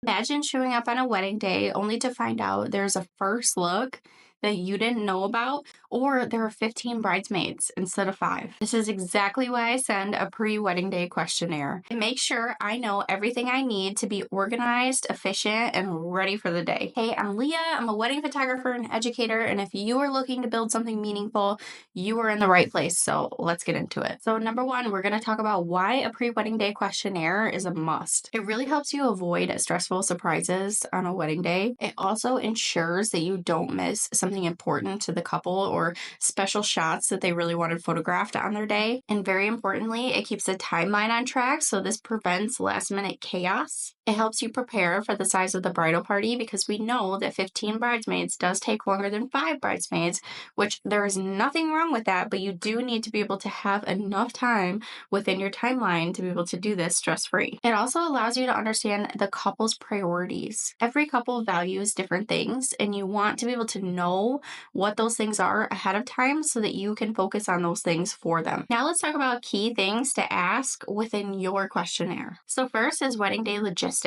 Imagine showing up on a wedding day only to find out there's a first look that you didn't know about, or there are 15 bridesmaids instead of 5. This is exactly why I send a pre-wedding day questionnaire. It makes sure I know everything I need to be organized, efficient, and ready for the day. Hey, I'm Leah. I'm a wedding photographer and educator, and if you are looking to build something meaningful, you are in the right place. So let's get into it. So number one, we're going to talk about why a pre-wedding day questionnaire is a must. It really helps you avoid stressful surprises on a wedding day. It also ensures that you don't miss something important to the couple or special shots that they really wanted photographed on their day. And very importantly, it keeps the timeline on track, so this prevents last minute chaos. It helps you prepare for the size of the bridal party because we know that 15 bridesmaids does take longer than 5 bridesmaids, which there is nothing wrong with that, but you do need to be able to have enough time within your timeline to be able to do this stress-free. It also allows you to understand the couple's priorities. Every couple values different things, and you want to be able to know what those things are ahead of time so that you can focus on those things for them. Now let's talk about key things to ask within your questionnaire. So first is wedding day logistics.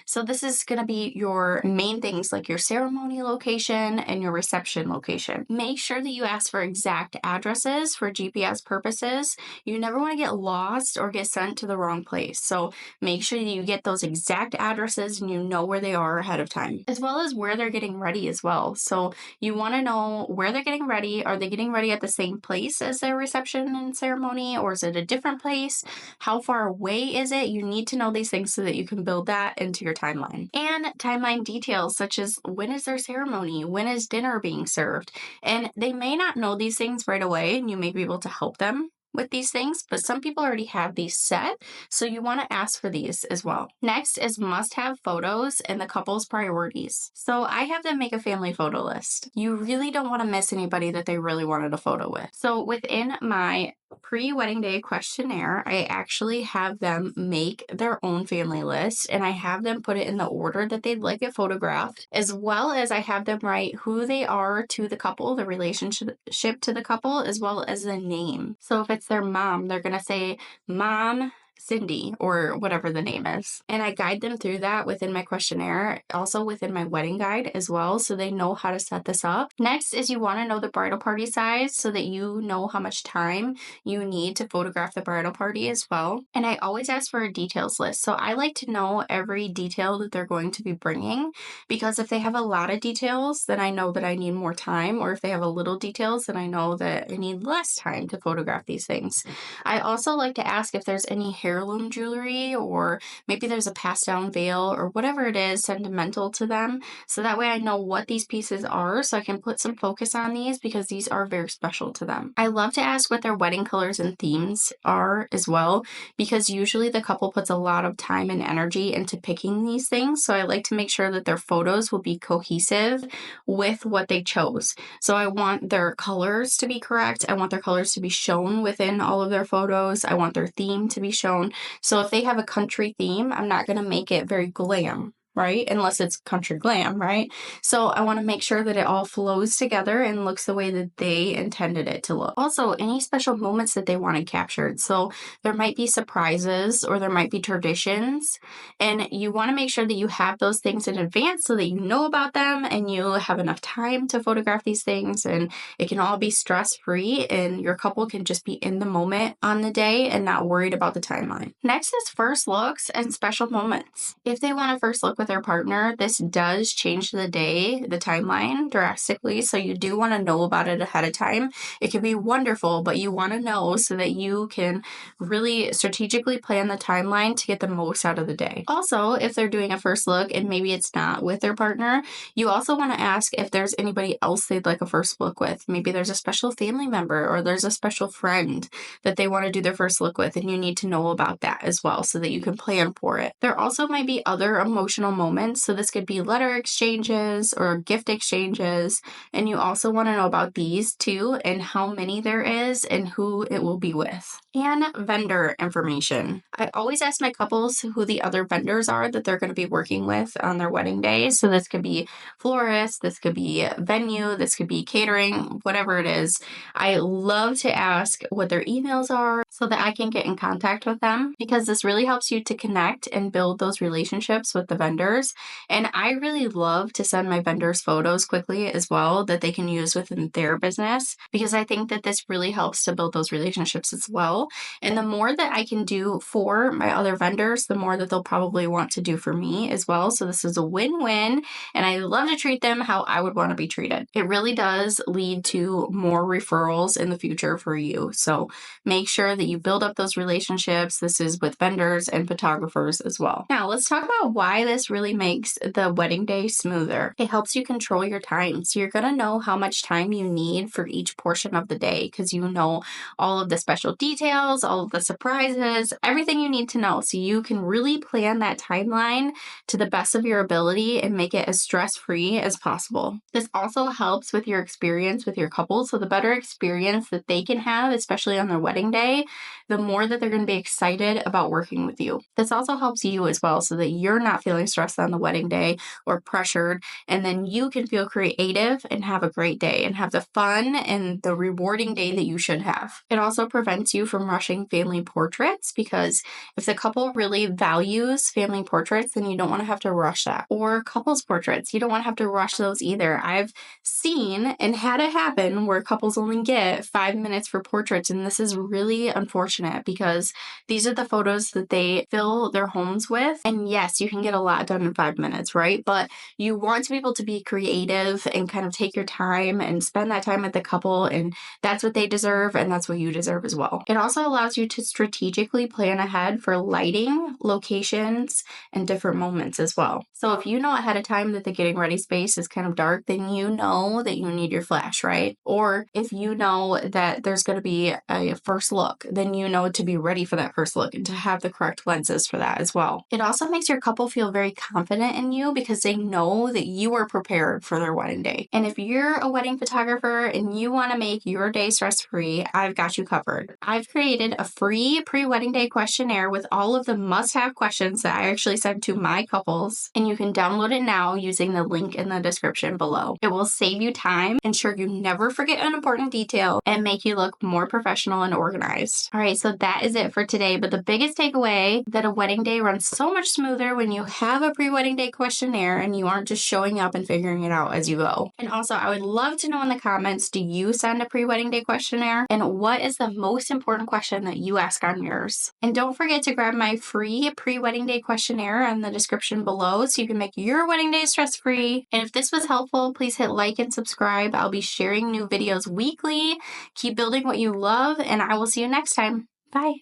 So this is going to be your main things like your ceremony location and your reception location. Make sure that you ask for exact addresses for GPS purposes. You never want to get lost or get sent to the wrong place. So make sure that you get those exact addresses and you know where they are ahead of time, as well as where they're getting ready as well. So you want to know where they're getting ready. Are they getting ready at the same place as their reception and ceremony, or is it a different place? How far away is it? You need to know these things so that you can build that into your timeline. And timeline details such as when is their ceremony? When is dinner being served? And they may not know these things right away, and you may be able to help them with these things, but some people already have these set, so you want to ask for these as well. Next is must-have photos and the couple's priorities. So I have them make a family photo list. You really don't want to miss anybody that they really wanted a photo with. So within my pre-wedding day questionnaire, I actually have them make their own family list, and I have them put it in the order that they'd like it photographed, as well as I have them write who they are to the couple, the relationship to the couple, as well as the name. So if it's their mom, they're going to say Mom Cindy or whatever the name is. And I guide them through that within my questionnaire, also within my wedding guide as well, so they know how to set this up. Next is you want to know the bridal party size so that you know how much time you need to photograph the bridal party as well. And I always ask for a details list. So I like to know every detail that they're going to be bringing, because if they have a lot of details, then I know that I need more time, or if they have a little details, then I know that I need less time to photograph these things. I also like to ask if there's any heirloom jewelry, or maybe there's a passed down veil or whatever it is sentimental to them. So that way I know what these pieces are, so I can put some focus on these because these are very special to them. I love to ask what their wedding colors and themes are as well, because usually the couple puts a lot of time and energy into picking these things. So I like to make sure that their photos will be cohesive with what they chose. So I want their colors to be correct. I want their colors to be shown within all of their photos. I want their theme to be shown. So if they have a country theme, I'm not going to make it very glam, right? Unless it's country glam, right? So I want to make sure that it all flows together and looks the way that they intended it to look. Also, any special moments that they wanted captured. So there might be surprises or there might be traditions, and you want to make sure that you have those things in advance so that you know about them and you have enough time to photograph these things, and it can all be stress-free and your couple can just be in the moment on the day and not worried about the timeline. Next is first looks and special moments. If they want a first look with their partner, this does change the day, the timeline drastically. So you do want to know about it ahead of time. It can be wonderful, but you want to know so that you can really strategically plan the timeline to get the most out of the day. Also, if they're doing a first look and maybe it's not with their partner, you also want to ask if there's anybody else they'd like a first look with. Maybe there's a special family member or there's a special friend that they want to do their first look with, and you need to know about that as well so that you can plan for it. There also might be other emotional moments. So this could be letter exchanges or gift exchanges. And you also want to know about these too, and how many there is and who it will be with. And vendor information. I always ask my couples who the other vendors are that they're going to be working with on their wedding day. So this could be florist, this could be venue, this could be catering, whatever it is. I love to ask what their emails are so that I can get in contact with them, because this really helps you to connect and build those relationships with the vendor vendors. And I really love to send my vendors photos quickly as well that they can use within their business, because I think that this really helps to build those relationships as well. And the more that I can do for my other vendors, the more that they'll probably want to do for me as well. So this is a win-win, and I love to treat them how I would want to be treated. It really does lead to more referrals in the future for you. So make sure that you build up those relationships. This is with vendors and photographers as well. Now, let's talk about why this really makes the wedding day smoother. It helps you control your time. So you're going to know how much time you need for each portion of the day, because you know all of the special details, all of the surprises, everything you need to know. So you can really plan that timeline to the best of your ability and make it as stress-free as possible. This also helps with your experience with your couple. So the better experience that they can have, especially on their wedding day, the more that they're going to be excited about working with you. This also helps you as well, so that you're not feeling stressed on the wedding day or pressured, and then you can feel creative and have a great day and have the fun and the rewarding day that you should have. It also prevents you from rushing family portraits, because if the couple really values family portraits, then you don't want to have to rush that. Or couples portraits, you don't want to have to rush those either. I've seen and had it happen where couples only get 5 minutes for portraits, and this is really unfortunate because these are the photos that they fill their homes with. And yes, you can get a lot done in 5 minutes, right? But you want to be able to be creative and kind of take your time and spend that time with the couple, and that's what they deserve, and that's what you deserve as well. It also allows you to strategically plan ahead for lighting, locations, and different moments as well. So if you know ahead of time that the getting ready space is kind of dark, then you know that you need your flash, right? Or if you know that there's going to be a first look, then you know to be ready for that first look and to have the correct lenses for that as well. It also makes your couple feel very confident in you, because they know that you are prepared for their wedding day. And if you're a wedding photographer and you want to make your day stress-free, I've got you covered. I've created a free pre-wedding day questionnaire with all of the must-have questions that I actually send to my couples, and you can download it now using the link in the description below. It will save you time, ensure you never forget an important detail, and make you look more professional and organized. All right, so that is it for today. But the biggest takeaway, that a wedding day runs so much smoother when you have a pre-wedding day questionnaire and you aren't just showing up and figuring it out as you go. And also, I would love to know in the comments, do you send a pre-wedding day questionnaire? And what is the most important question that you ask on yours? And don't forget to grab my free pre-wedding day questionnaire in the description below so you can make your wedding day stress-free. And if this was helpful, please hit like and subscribe. I'll be sharing new videos weekly. Keep building what you love, and I will see you next time. Bye.